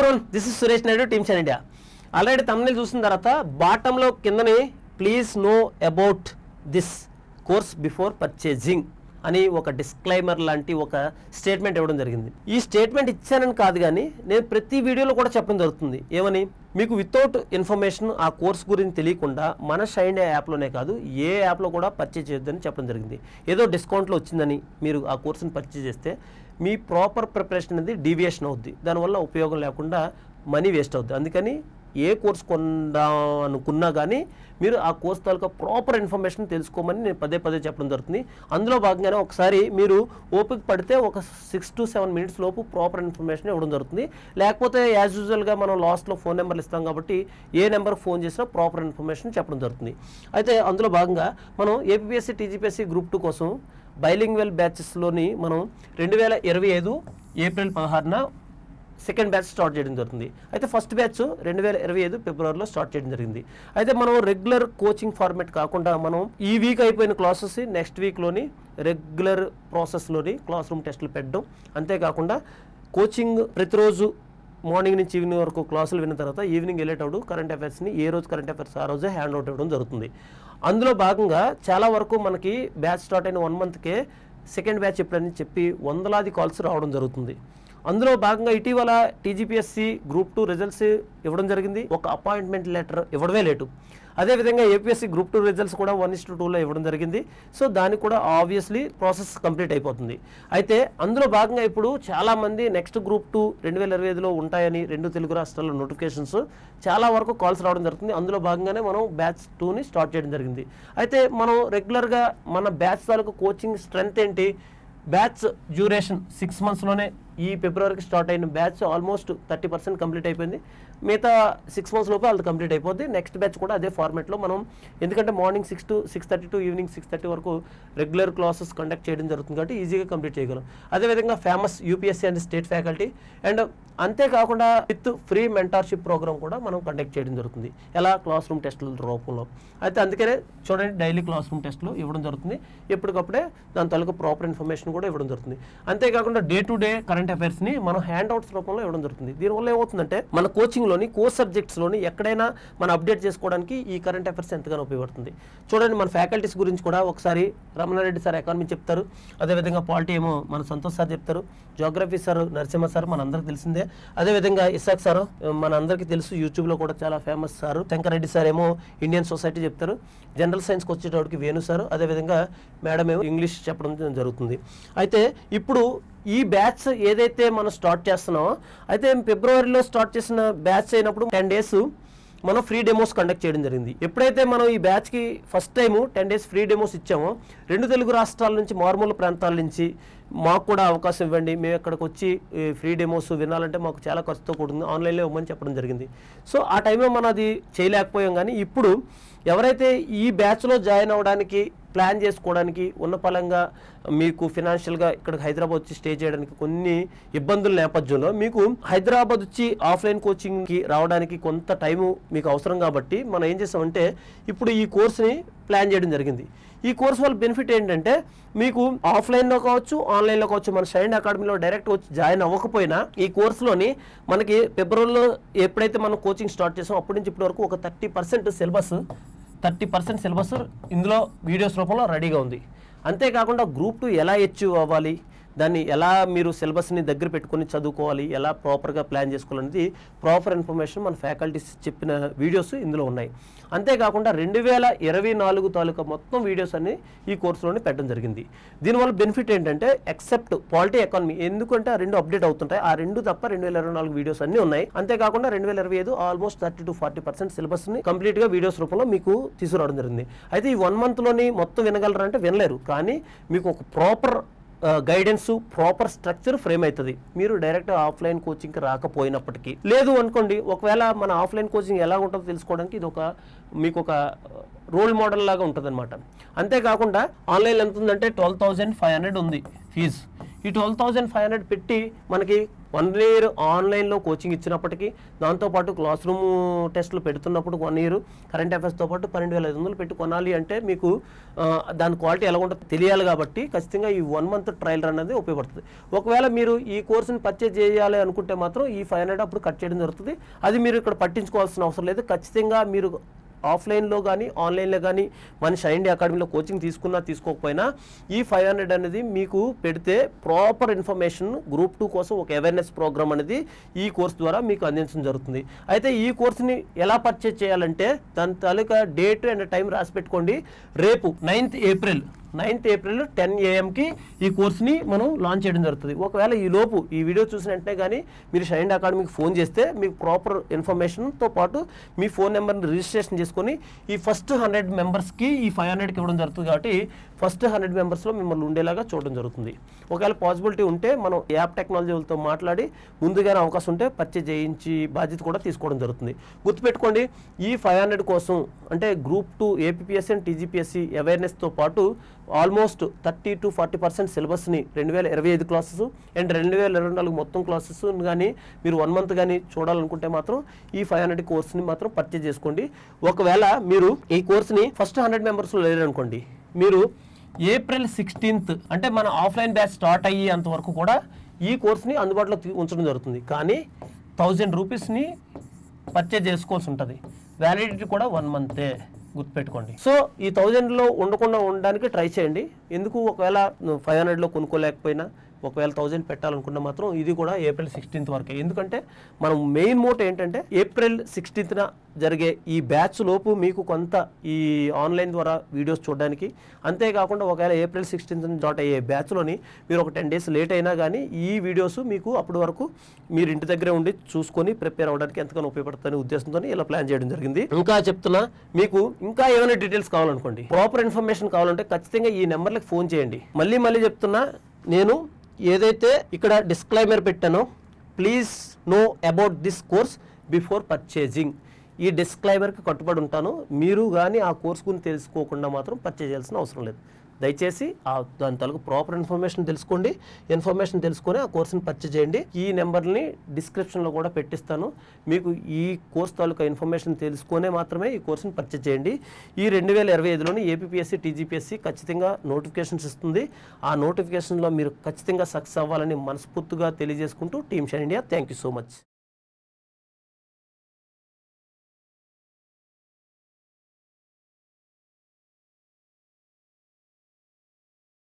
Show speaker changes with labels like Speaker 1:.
Speaker 1: Everyone, this is Suresh Naidu, teams and India. Already తమ్ముళ్ళు చూసిన తర్వాత బాటంలో కిందని please know about this course before purchasing అని ఒక డిస్క్లైమర్ లాంటి ఒక స్టేట్మెంట్ ఇవ్వడం జరిగింది. ఈ స్టేట్మెంట్ ఇచ్చానని కాదు, కానీ నేను ప్రతి వీడియోలో కూడా చెప్పడం జరుగుతుంది. ఏమని? మీకు వితౌట్ ఇన్ఫర్మేషన్ ఆ కోర్స్ గురించి తెలియకుండా మన షైన్ యాప్లోనే కాదు ఏ యాప్లో కూడా పర్చేజ్ చేయొద్దని చెప్పడం జరిగింది. ఏదో డిస్కౌంట్లో వచ్చిందని మీరు ఆ కోర్సుని పర్చేజ్ చేస్తే మీ ప్రాపర్ ప్రిపరేషన్ అనేది డీవియేషన్ అవుద్ది. దానివల్ల ఉపయోగం లేకుండా మనీ వేస్ట్ అవుద్ది. అందుకని ఏ కోర్స్ కొందాం అనుకున్నా కానీ మీరు ఆ కోర్స్ తాలూకా ప్రాపర్ ఇన్ఫర్మేషన్ తెలుసుకోమని నేను పదే పదే చెప్పడం జరుగుతుంది. అందులో భాగంగానే ఒకసారి మీరు ఓపిక పడితే ఒక 6 to 7 minutes లోపు ప్రాపర్ ఇన్ఫర్మేషన్ ఇవ్వడం జరుగుతుంది. లేకపోతే యాజ్ యూజువల్గా మనం లాస్ట్లో ఫోన్ నెంబర్లు ఇస్తాం కాబట్టి ఏ నెంబర్కి ఫోన్ చేసినా ప్రాపర్ ఇన్ఫర్మేషన్ చెప్పడం జరుగుతుంది. అయితే అందులో భాగంగా మనం ఏపీఎస్సీ టీజీపీఎస్సీ గ్రూప్ 2 కోసం బైలింగ్వెల్ బ్యాచెస్లోని మనం 2025 ఏప్రిల్ 16న సెకండ్ బ్యాచ్ స్టార్ట్ చేయడం జరుగుతుంది. అయితే ఫస్ట్ బ్యాచ్ 2025 ఫిబ్రవరిలో స్టార్ట్ చేయడం జరిగింది. అయితే మనం రెగ్యులర్ కోచింగ్ ఫార్మేట్ కాకుండా మనం ఈ వీక్ అయిపోయిన క్లాసెస్ నెక్స్ట్ వీక్లోని రెగ్యులర్ ప్రాసెస్లోని క్లాస్ రూమ్ టెస్టులు పెట్టడం, అంతేకాకుండా కోచింగ్ ప్రతిరోజు మార్నింగ్ నుంచి ఈవినింగ్ వరకు క్లాసులు విన్న తర్వాత ఈవినింగ్ వెళ్ళేటప్పుడు కరెంట్ అఫైర్స్ని ఏ రోజు కరెంట్ అఫైర్స్ ఆ రోజే హ్యాండ్ అవుట్ ఇవ్వడం జరుగుతుంది. అందులో భాగంగా చాలా వరకు మనకి బ్యాచ్ స్టార్ట్ అయిన 1 monthకే సెకండ్ బ్యాచ్ ఎప్పుడని చెప్పి వందలాది కాల్స్ రావడం జరుగుతుంది. అందులో భాగంగా ఇటీవల టీజీపీఎస్సీ గ్రూప్ 2 రిజల్ట్స్ ఇవ్వడం జరిగింది. ఒక అపాయింట్మెంట్ లెటర్ ఇవ్వడమే లేటు. అదేవిధంగా ఏపీఎస్సీ గ్రూప్ 2 రిజల్ట్స్ కూడా 1:2లో ఇవ్వడం జరిగింది. సో దానికి కూడా ఆబ్వియస్లీ ప్రాసెస్ కంప్లీట్ అయిపోతుంది. అయితే అందులో భాగంగా ఇప్పుడు చాలామంది నెక్స్ట్ గ్రూప్ 2 2025లో ఉంటాయని 2 తెలుగు రాష్ట్రాల్లో నోటిఫికేషన్స్ చాలా వరకు కాల్స్ రావడం జరుగుతుంది. అందులో భాగంగానే మనం బ్యాచ్ 2ని స్టార్ట్ చేయడం జరిగింది. అయితే మనం రెగ్యులర్గా మన బ్యాచ్ తాలూకు కోచింగ్ స్ట్రెంత్ ఏంటి? బ్యాచ్ డ్యూరేషన్ 6 monthsలోనే ఈ ఫిబ్రవరికి స్టార్ట్ అయిన బ్యాచ్ ఆల్మోస్ట్ 30% కంప్లీట్ అయిపోయింది. మిగతా 6 months లోపే అది కంప్లీట్ అయిపోద్ది. నెక్స్ట్ బ్యాచ్ కూడా అదే ఫార్మాట్లో మనం, ఎందుకంటే మార్నింగ్ 6 to 6:30 to ఈవినింగ్ 6:30 వరకు రెగ్యులర్ క్లాసెస్ కండక్ట్ చేయడం జరుగుతుంది కాబట్టి ఈజీగా కంప్లీట్ చేయగలం. అదేవిధంగా famous UPSC and state faculty and అంతేకాకుండా విత్ ఫ్రీ మెంటార్షిప్ ప్రోగ్రామ్ కూడా మనం కండక్ట్ చేయడం జరుగుతుంది. ఎలా? క్లాస్ రూమ్ టెస్టుల రూపంలో. అయితే అందుకనే చూడండి, డైలీ క్లాస్ రూమ్ టెస్టులు ఇవ్వడం జరుగుతుంది. ఎప్పటికప్పుడే దాని తాలూకు ప్రాపర్ ఇన్ఫర్మేషన్ కూడా ఇవ్వడం జరుగుతుంది. అంతేకాకుండా డే టు డే కరెంట్ అఫైర్స్ని మనం హ్యాండ్ అవుట్స్ రూపంలో ఇవ్వడం జరుగుతుంది. దీనివల్ల ఏమవుతుందంటే మన కోచింగ్లోని కోర్ సబ్జెక్ట్స్లోని ఎక్కడైనా మనం అప్డేట్ చేసుకోవడానికి ఈ కరెంట్ అఫైర్స్ ఎంతగానో ఉపయోగపడుతుంది. చూడండి, మన ఫ్యాకల్టీస్ గురించి కూడా ఒకసారి రమణారెడ్డి సార్ ఎకానమీ చెప్తారు. అదేవిధంగా పాలిటీ ఏమో మన సంతోష్ సార్ చెప్తారు. జోగ్రఫీ సార్ నరసింహ సార్ మన అందరికి తెలిసిందే. అదేవిధంగా ఇసాక్ సార్ మన అందరికీ తెలుసు, యూట్యూబ్లో కూడా చాలా ఫేమస్ సార్. శంకరెడ్డి సార్ ఏమో ఇండియన్ సొసైటీ చెప్తారు. జనరల్ సైన్స్కి వచ్చేటప్పటికి వేణు సార్, అదేవిధంగా మేడం ఏమో ఇంగ్లీష్ చెప్పడం జరుగుతుంది. అయితే ఇప్పుడు ఈ బ్యాచ్ ఏదైతే మనం స్టార్ట్ చేస్తున్నామో, అయితే ఫిబ్రవరిలో స్టార్ట్ చేసిన బ్యాచ్ అయినప్పుడు 10 days మనం ఫ్రీ డెమోస్ కండక్ట్ చేయడం జరిగింది. ఎప్పుడైతే మనం ఈ బ్యాచ్కి first time 10 days free demos ఇచ్చామో 2 తెలుగు రాష్ట్రాల నుంచి, మారుమూల ప్రాంతాల నుంచి మాకు కూడా అవకాశం ఇవ్వండి, మేము ఇక్కడికి వచ్చి ఫ్రీ డెమోస్ వినాలంటే మాకు చాలా ఖర్చుతో కూడుతుంది, ఆన్లైన్లో ఇవ్వమని చెప్పడం జరిగింది. సో ఆ టైంలో మనం అది చేయలేకపోయాం. కానీ ఇప్పుడు ఎవరైతే ఈ బ్యాచ్లో జాయిన్ అవ్వడానికి ప్లాన్ చేసుకోవడానికి ఉన్న పలంగా మీకు ఫినాన్షియల్గా ఇక్కడికి హైదరాబాద్ వచ్చి స్టే చేయడానికి కొన్ని ఇబ్బందుల నేపథ్యంలో మీకు హైదరాబాద్ వచ్చి ఆఫ్లైన్ కోచింగ్కి రావడానికి కొంత టైము మీకు అవసరం కాబట్టి మనం ఏం చేసామంటే ఇప్పుడు ఈ కోర్స్ని ప్లాన్ చేయడం జరిగింది. ఈ కోర్స్ వల్ల బెనిఫిట్ ఏంటంటే మీకు ఆఫ్లైన్లో కావచ్చు, ఆన్లైన్లో కావచ్చు, మన షైన్ అకాడమీలో డైరెక్ట్ వచ్చి జాయిన్ అవ్వకపోయినా ఈ కోర్సులోని మనకి ఫిబ్రవరిలో ఎప్పుడైతే మనం కోచింగ్ స్టార్ట్ చేసామో అప్పటి నుంచి ఇప్పటి వరకు ఒక 30% సిలబస్ ఇందులో వీడియోస్ రూపంలో రెడీగా ఉంది. అంతేకాకుండా గ్రూప్ 2 ఎలా అచీవ్ అవ్వాలి, దాన్ని ఎలా మీరు సిలబస్ని దగ్గర పెట్టుకొని చదువుకోవాలి, ఎలా ప్రాపర్గా ప్లాన్ చేసుకోవాలనేది ప్రాపర్ ఇన్ఫర్మేషన్ మన ఫ్యాకల్టీస్ చెప్పిన వీడియోస్ ఇందులో ఉన్నాయి. అంతేకాకుండా 2024 తాలూకా మొత్తం వీడియోస్ అన్ని ఈ కోర్సులోనే పెట్టడం జరిగింది. దీనివల్ల బెనిఫిట్ ఏంటంటే ఎక్సెప్ట్ పాలిటీ ఎకానమీ, ఎందుకంటే ఆ 2 అప్డేట్ అవుతుంటాయి, ఆ 2 తప్ప 2024 వీడియోస్ అన్నీ ఉన్నాయి. అంతేకాకుండా 2025 ఆల్మోస్ట్ 30 to 40% సిలబస్ని కంప్లీట్గా వీడియోస్ రూపంలో మీకు తీసుకురావడం జరిగింది. అయితే ఈ 1 monthలోని మొత్తం వినగలరంటే వినలేరు, కానీ మీకు ఒక proper guidance, proper structure frame అవుతుంది. మీరు డైరెక్ట్ ఆఫ్లైన్ కోచింగ్కి రాకపోయినప్పటికీ, లేదు అనుకోండి ఒకవేళ మన ఆఫ్లైన్ కోచింగ్ ఎలా ఉంటుందో తెలుసుకోవడానికి ఇది మీకు ఒక రోల్ మోడల్ లాగా ఉంటుంది అనమాట. అంతేకాకుండా ఆన్లైన్ ఎంత ఉందంటే 12,500 ఉంది ఫీజు. ఈ ఈ 12,500 పెట్టి మనకి 1 year ఆన్లైన్లో కోచింగ్ ఇచ్చినప్పటికీ, దాంతోపాటు క్లాస్ రూమ్ టెస్టులు పెడుతున్నప్పుడు 1 year కరెంట్ అఫైర్స్తో పాటు 12,500 పెట్టి కొనాలి అంటే మీకు దాని క్వాలిటీ ఎలా ఉంటుందో తెలియాలి. కాబట్టి ఖచ్చితంగా ఈ 1 month ట్రయల్ రన్ అనేది ఉపయోగపడుతుంది. ఒకవేళ మీరు ఈ కోర్సుని పర్చేజ్ చేయాలి అనుకుంటే మాత్రం ఈ 500 అప్పుడు కట్ చేయడం జరుగుతుంది. అది మీరు ఇక్కడ పట్టించుకోవాల్సిన అవసరం లేదు. ఖచ్చితంగా మీరు ఆఫ్లైన్లో కానీ ఆన్లైన్లో కానీ మన షైన్ ఇండియా అకాడమీలో కోచింగ్ తీసుకున్నా తీసుకోకపోయినా ఈ 500 అనేది మీకు పెడితే ప్రాపర్ ఇన్ఫర్మేషన్ గ్రూప్ 2 కోసం ఒక అవేర్నెస్ ప్రోగ్రామ్ అనేది ఈ కోర్స్ ద్వారా మీకు అందించడం జరుగుతుంది. అయితే ఈ కోర్సుని ఎలా పర్చేజ్ చేయాలంటే దాని తాలూకా డేట్ అండ్ టైం రాసి పెట్టుకోండి. రేపు 9th April 10 AM ఈ కోర్స్ని మనం లాంచ్ చేయడం జరుగుతుంది. ఒకవేళ ఈ లోపు ఈ వీడియో చూసిన వెంటనే కానీ మీరు షైన్ ఇండియా అకాడమీకి ఫోన్ చేస్తే మీకు ప్రాపర్ ఇన్ఫర్మేషన్తో పాటు మీ ఫోన్ నెంబర్ని రిజిస్ట్రేషన్ చేసుకొని ఈ ఫస్ట్ 100 మెంబర్స్కి ఈ 500కి ఇవ్వడం జరుగుతుంది. కాబట్టి ఫస్ట్ 100 మెంబర్స్లో మిమ్మల్ని ఉండేలాగా చూడడం జరుగుతుంది. ఒకవేళ పాసిబిలిటీ ఉంటే మనం యాప్ టెక్నాలజీ వాళ్ళతో మాట్లాడి ముందుగానే అవకాశం ఉంటే పర్చేజ్ చేయించి బాధ్యత కూడా తీసుకోవడం జరుగుతుంది. గుర్తుపెట్టుకోండి, ఈ 500 కోసం అంటే గ్రూప్ 2 APPSC అండ్ TGPSC అవేర్నెస్తో పాటు ఆల్మోస్ట్ 30 to 40% సిలబస్ని 2025 క్లాసెస్ అండ్ 2024 మొత్తం క్లాసెస్ కానీ మీరు 1 month కానీ చూడాలనుకుంటే మాత్రం ఈ 500 కోర్స్ని మాత్రం పర్చేజ్ చేసుకోండి. ఒకవేళ మీరు ఈ కోర్స్ని ఫస్ట్ 100 మెంబర్స్లో లేరనుకోండి, మీరు April 16th అంటే మన ఆఫ్లైన్ బ్యాచ్ స్టార్ట్ అయ్యేంత వరకు కూడా ఈ కోర్స్ని అందుబాటులో ఉంచడం జరుగుతుంది. కానీ 1000 రూపీస్ని పర్చేజ్ చేసుకోవాల్సి ఉంటుంది. వ్యాలిడిటీ కూడా 1 month గుర్తుపెట్టుకోండి. సో ఈ 1000లో ఉండకుండా ఉండడానికి ట్రై చేయండి. ఎందుకు ఒకవేళ 500లో కొనుక్కోలేకపోయినా ఒకవేళ 1000 పెట్టాలనుకున్నా మాత్రం ఇది కూడా April 16th వరకే. ఎందుకంటే మనం మెయిన్ మోట్ ఏంటంటే April 16th జరిగే ఈ బ్యాచ్ లోపు మీకు కొంత ఈ ఆన్లైన్ ద్వారా వీడియోస్ చూడడానికి, అంతేకాకుండా ఒకవేళ April 16th జాయిన్ అయ్యే బ్యాచ్లోని మీరు ఒక 10 days లేట్ అయినా కానీ ఈ వీడియోస్ మీకు అప్పటి వరకు మీరు ఇంటి దగ్గరే ఉండి చూసుకొని ప్రిపేర్ అవ్వడానికి ఎంతగానో ఉపయోగపడుతుందనే ఉద్దేశంతో ఇలా ప్లాన్ చేయడం జరిగింది. ఇంకా చెప్తున్నా, మీకు ఇంకా ఏమైనా డీటెయిల్స్ కావాలనుకోండి, ప్రాపర్ ఇన్ఫర్మేషన్ కావాలంటే ఖచ్చితంగా ఈ నెంబర్లకు ఫోన్ చేయండి. మళ్ళీ చెప్తున్నా, నేను ఏదైతే ఇక్కడ డిస్క్లైమర్ పెట్టానో please know about this course before purchasing, ఈ డిస్క్లైమర్కి కట్టుబడి ఉంటాను. మీరు కానీ ఆ కోర్స్ గురించి తెలుసుకోకుండా మాత్రం పర్చేజ్ చేయాల్సిన అవసరం లేదు. దయచేసి దాని తాలూకు ప్రాపర్ ఇన్ఫర్మేషన్ తెలుసుకోండి. ఇన్ఫర్మేషన్ తెలుసుకొని ఆ కోర్సుని పర్చేజ్ చేయండి. ఈ నెంబర్ని డిస్క్రిప్షన్లో కూడా పెట్టిస్తాను. మీకు ఈ కోర్స్ తాలూకా ఇన్ఫర్మేషన్ తెలుసుకొనే మాత్రమే ఈ కోర్సుని పర్చేజ్ చేయండి. ఈ 2025లోని APPSC TGPSC ఖచ్చితంగా నోటిఫికేషన్స్ ఇస్తుంది. ఆ నోటిఫికేషన్లో మీరు ఖచ్చితంగా సక్సెస్ అవ్వాలని మనస్ఫూర్తిగా తెలియజేసుకుంటూ team shine India thank you so much.